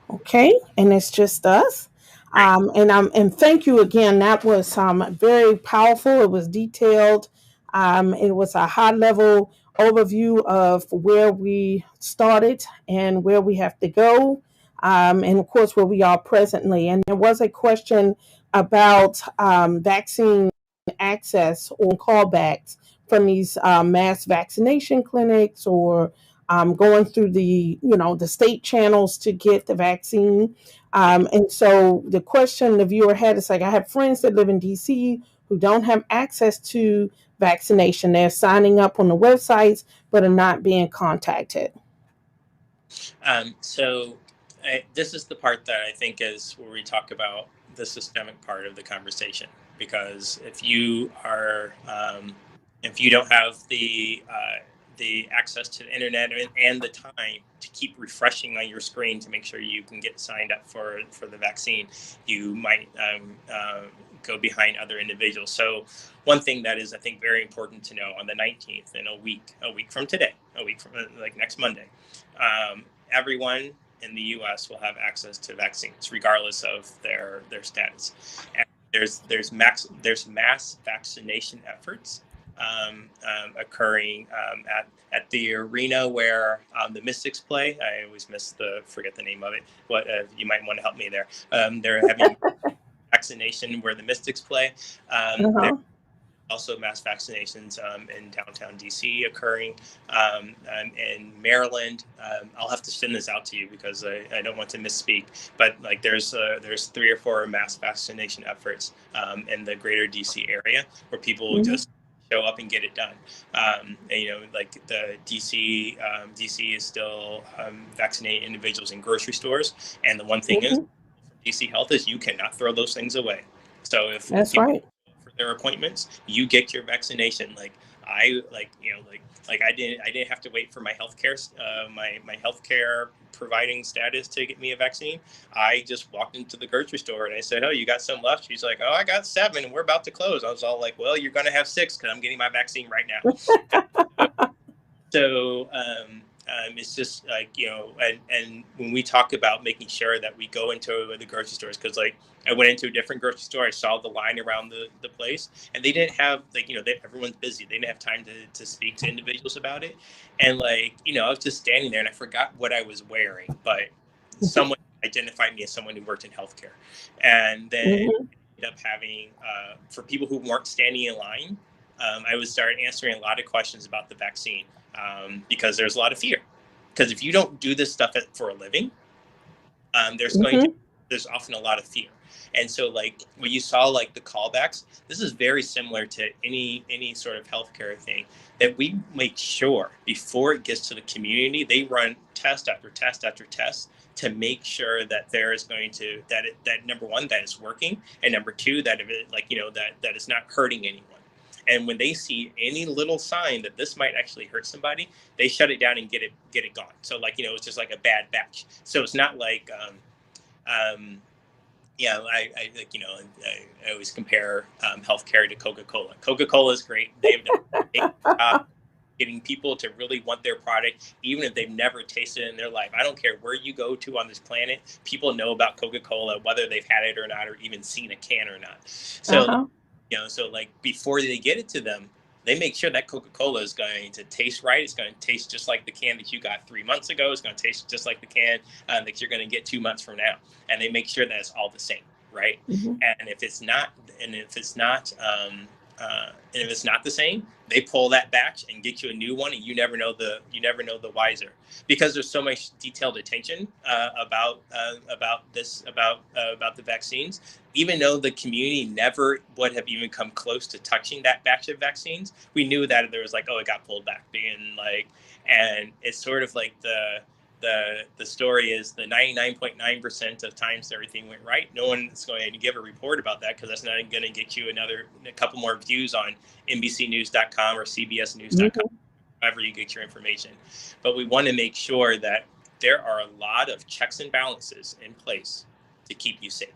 okay, and it's just us. And thank you again. That was very powerful. It was detailed. It was a high level overview of where we started and where we have to go, and of course where we are presently. And there was a question about vaccine access or callbacks from these mass vaccination clinics, or going through the state channels to get the vaccine. And so the question the viewer had is like, I have friends that live in DC who don't have access to vaccination. They're signing up on the websites, but are not being contacted. So this is the part that I think is where we talk about the systemic part of the conversation. Because if you don't have the access to the internet and the time to keep refreshing on your screen to make sure you can get signed up for the vaccine, you might go behind other individuals. So one thing that is, I think, very important to know, on the 19th, in a week from today, a week from like next Monday, everyone in the U.S. will have access to vaccines, regardless of their status. And there's mass vaccination efforts occurring at the arena where the Mystics play. I always forget the name of it. What you might want to help me there. They're having vaccination where the Mystics play. There Uh-huh. also mass vaccinations in downtown DC occurring, in Maryland. I'll have to send this out to you because I don't want to misspeak, but like there's 3 or 4 mass vaccination efforts in the greater DC area where people Mm-hmm. just show up and get it done. And, like the DC is still vaccinating individuals in grocery stores, and the one thing is, Mm-hmm. from DC Health, is you cannot throw those things away. So if That's people right. for their appointments, you get your vaccination. I didn't have to wait for my healthcare providing status to get me a vaccine. I just walked into the grocery store and I said, "Oh, you got some left?" She's like, "Oh, I got 7. We're about to close." I was all like, "Well, you're gonna have 6 because I'm getting my vaccine right now." So it's just like, and when we talk about making sure that we go into the grocery stores, because like I went into a different grocery store, I saw the line around the place, and they didn't have, like, everyone's busy, they didn't have time to speak to individuals about it. And like, I was just standing there and I forgot what I was wearing, but someone identified me as someone who worked in healthcare. And then Mm-hmm. ended up having, for people who weren't standing in line, I would start answering a lot of questions about the vaccine, because there's a lot of fear. Because if you don't do this stuff for a living, Mm-hmm. there's often a lot of fear. And so, like, when you saw like the callbacks, this is very similar to any sort of healthcare thing, that we make sure before it gets to the community, they run test after test after test to make sure that there is going to that number one, that it's working, and number two, that if it, like, that it's not hurting anyone. And when they see any little sign that this might actually hurt somebody, they shut it down and get it gone. So, like, it's just like a bad batch. So it's not like yeah, I like, I always compare healthcare to Coca-Cola. Coca-Cola is great. They've done a great job getting people to really want their product, even if they've never tasted it in their life. I don't care where you go to on this planet, people know about Coca-Cola, whether they've had it or not, or even seen a can or not. So, Uh-huh. so like before they get it to them, they make sure that Coca-Cola is going to taste right. It's going to taste just like the can that you got 3 months ago. It's going to taste just like the can that you're going to get 2 months from now. And they make sure that it's all the same, right? Mm-hmm. And if it's not, and if it's not the same, they pull that batch and get you a new one, and you never know the wiser, because there's so much detailed attention about the vaccines. Even though the community never would have even come close to touching that batch of vaccines, we knew that there was like, oh, it got pulled back, being like, and it's sort of like the story is the 99.9% of times everything went right. No one's going to give a report about that, because that's not going to get you a couple more views on NBCnews.com or CBSNews.com, Mm-hmm. wherever you get your information. But we want to make sure that there are a lot of checks and balances in place to keep you safe.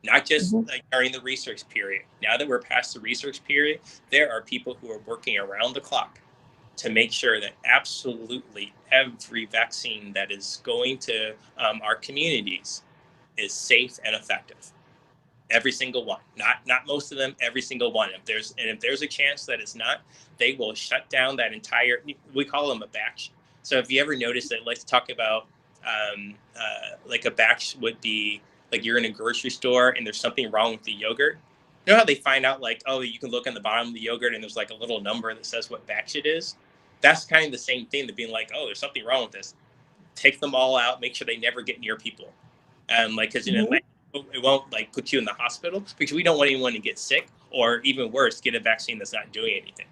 Not just Mm-hmm. like during the research period. Now that we're past the research period, there are people who are working around the clock to make sure that absolutely every vaccine that is going to our communities is safe and effective. Every single one, not most of them, every single one. If there's a chance that it's not, they will shut down that entire. We call them a batch. So if you ever notice that, let's talk about like a batch would be like you're in a grocery store and there's something wrong with the yogurt. You know how they find out, like, oh, you can look on the bottom of the yogurt and there's like a little number that says what batch it is. That's kind of the same thing, to being like, oh, there's something wrong with this. Take them all out. Make sure they never get near people. Like, because Mm-hmm. it won't like put you in the hospital, because we don't want anyone to get sick, or even worse, get a vaccine that's not doing anything.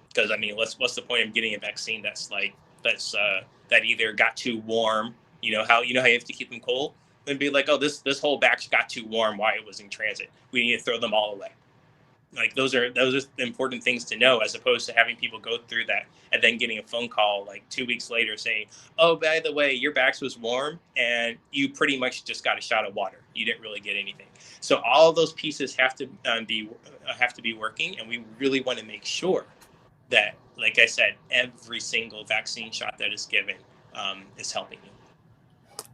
Because I mean, what's the point of getting a vaccine that's that either got too warm, how you have to keep them cold, and be like, oh, this whole batch got too warm while it was in transit. We need to throw them all away. Like those are important things to know, as opposed to having people go through that and then getting a phone call like 2 weeks later saying, oh, by the way, your batch was warm and you pretty much just got a shot of water, you didn't really get anything. So all of those pieces have to be working, and we really want to make sure that, like I said, every single vaccine shot that is given is helping you.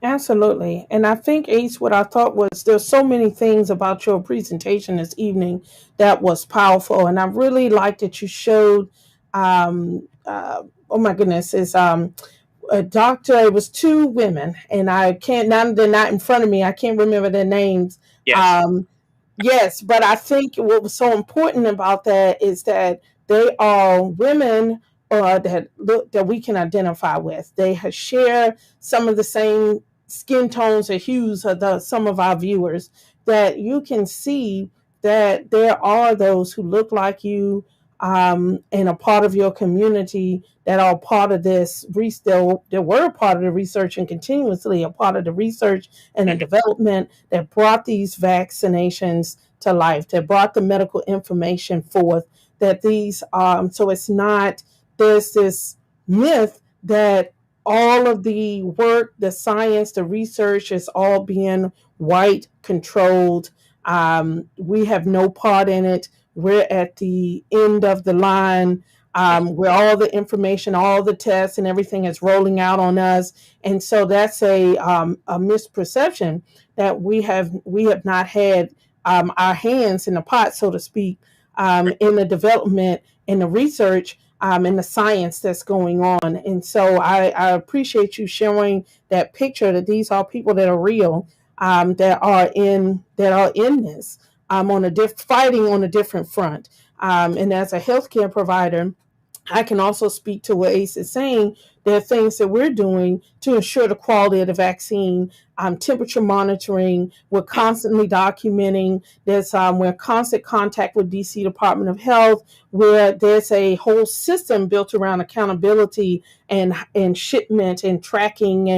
Absolutely. And I think, Ace, what I thought was there's so many things about your presentation this evening that was powerful. And I really liked that you showed, oh my goodness, is a doctor. It was two women, and I can't, now they're not in front of me. I can't remember their names. Yes. Um, Yes, but I think what was so important about that is that they are women that we can identify with. They share some of the same skin tones or hues of some of our viewers. That you can see that there are those who look like you, and a part of your community that are part of this. They were a part of the research and continuously a part of the research and the Mhm. development that brought these vaccinations to life, that brought the medical information forth. That these, so it's not, there's this myth that all of the work, the science, the research is all being white controlled. We have no part in it. We're at the end of the line, where all the information, all the tests, and everything is rolling out on us. And so that's a misperception that we have not had our hands in the pot, so to speak, in the development, in the research, and the science that's going on. And so I appreciate you showing that picture that these are people that are real, that are in this, on fighting on a different front. And as a healthcare provider, I can also speak to what Ace is saying. There are things that we're doing to ensure the quality of the vaccine, temperature monitoring. We're constantly documenting. We're in constant contact with DC Department of Health, where there's a whole system built around accountability and shipment and tracking.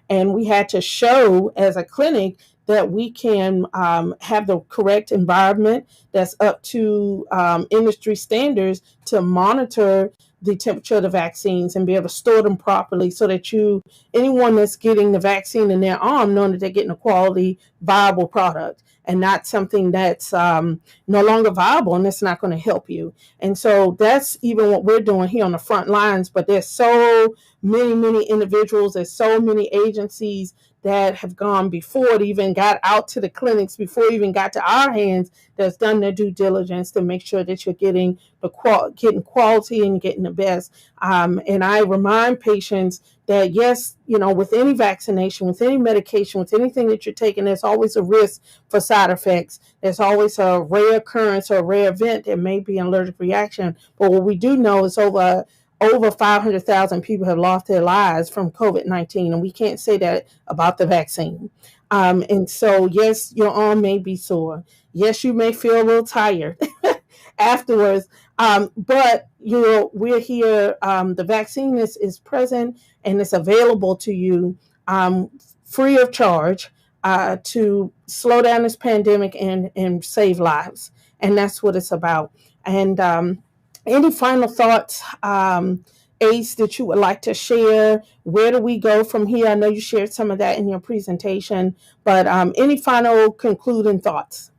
And we had to show as a clinic that we can have the correct environment that's up to industry standards to monitor the temperature of the vaccines and be able to store them properly, so that anyone that's getting the vaccine in their arm, knowing that they're getting a quality, viable product and not something that's no longer viable and it's not going to help you. And so that's even what we're doing here on the front lines. But there's so many individuals, there's so many agencies that have gone before it even got out to the clinics, before it even got to our hands, that's done their due diligence to make sure that you're getting getting quality and getting the best. And I remind patients that yes, with any vaccination, with any medication, with anything that you're taking, there's always a risk for side effects. There's always a rare occurrence or a rare event that may be an allergic reaction. But what we do know is over 500,000 people have lost their lives from COVID-19, and we can't say that about the vaccine. And so, yes, your arm may be sore. Yes, you may feel a little tired afterwards. But we're here. The vaccine is present and it's available to you, free of charge, to slow down this pandemic and save lives. And that's what it's about. And any final thoughts, Ace, that you would like to share? Where do we go from here? I know you shared some of that in your presentation, but any final concluding thoughts?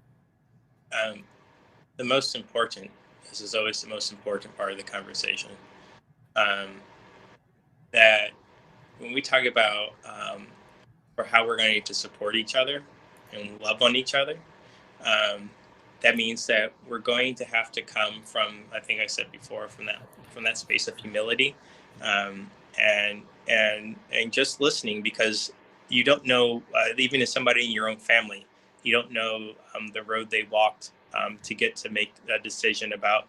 The most important, this is always the most important part of the conversation, um, that when we talk about or how we're going to support each other and love on each other, um, that means that we're going to have to come from, I think I said before, from that space of humility, um, and just listening, because you don't know, even as somebody in your own family, you don't know the road they walked to get to make a decision about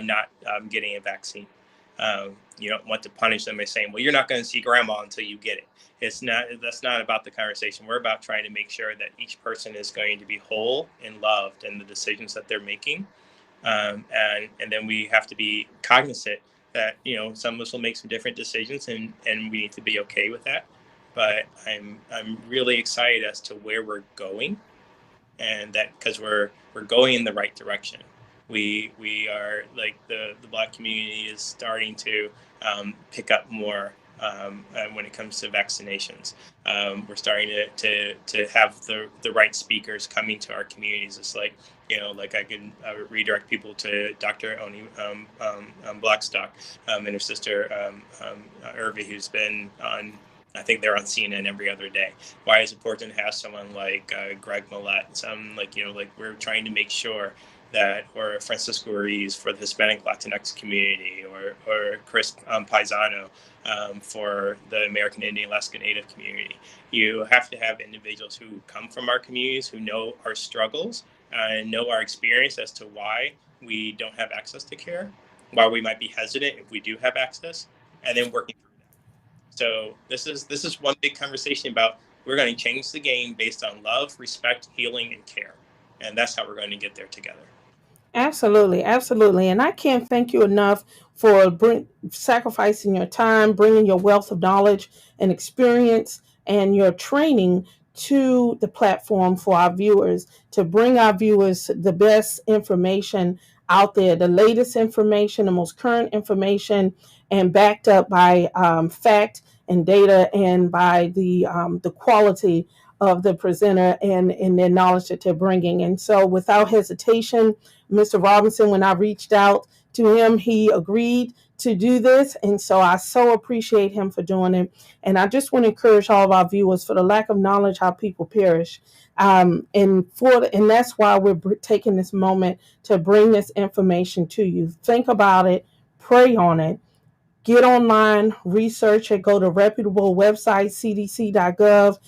not getting a vaccine. You don't want to punish them by saying, "Well, you're not going to see grandma until you get it." It's not. That's not about the conversation. We're about trying to make sure that each person is going to be whole and loved in the decisions that they're making, and then we have to be cognizant that some of us will make some different decisions, and we need to be okay with that. but I'm really excited as to where we're going, and that because we're going in the right direction. We are like the Black community is starting to pick up more when it comes to vaccinations. We're starting to have the right speakers coming to our communities. It's like, like I can redirect people to Dr. Oni Blackstock and her sister Irvi, who's been on. I think they're on CNN every other day. Why it's important to have someone like Greg Millett, some like we're trying to make sure that, or Francisco Ruiz for the Hispanic Latinx community, or Chris Paisano for the American Indian Alaska Native community. You have to have individuals who come from our communities, who know our struggles and know our experience as to why we don't have access to care, why we might be hesitant if we do have access, and then working through that. So this is one big conversation about we're going to change the game based on love, respect, healing, and care, and that's how we're going to get there together. Absolutely, absolutely. And I can't thank you enough for sacrificing your time, bringing your wealth of knowledge and experience and your training to the platform for our viewers, to bring our viewers the best information out there, the latest information, the most current information, and backed up by fact and data, and by the quality of the presenter and their knowledge that they're bringing. And so, without hesitation, Mr. Robinson, when I reached out to him, he agreed to do this. And so I so appreciate him for doing it. And I just want to encourage all of our viewers, for the lack of knowledge, how people perish. And that's why we're taking this moment to bring this information to you. Think about it, pray on it. Get online, research it, go to reputable website, cdc.gov.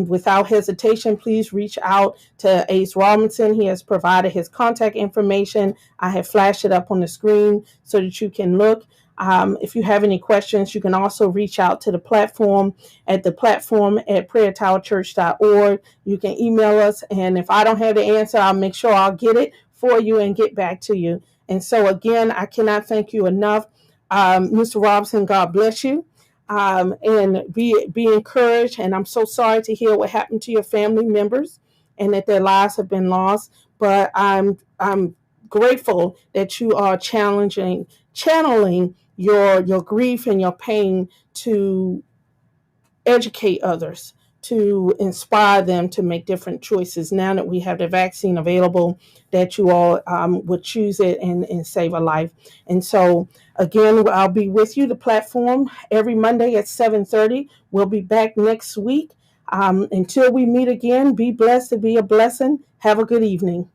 Without hesitation, please reach out to Ace Robinson. He has provided his contact information. I have flashed it up on the screen so that you can look. If you have any questions, you can also reach out to the platform at prayertowerchurch.org. You can email us, and if I don't have the answer, I'll make sure I'll get it for you and get back to you. And so, again, I cannot thank you enough. Mr. Robinson, God bless you, and be encouraged. And I'm so sorry to hear what happened to your family members and that their lives have been lost. But I'm grateful that you are channeling your grief and your pain to educate others, to inspire them to make different choices. Now that we have the vaccine available, that you all would choose it and save a life. And so, again, I'll be with you, the platform, every Monday at 7:30. We'll be back next week. Until we meet again, be blessed to be a blessing. Have a good evening.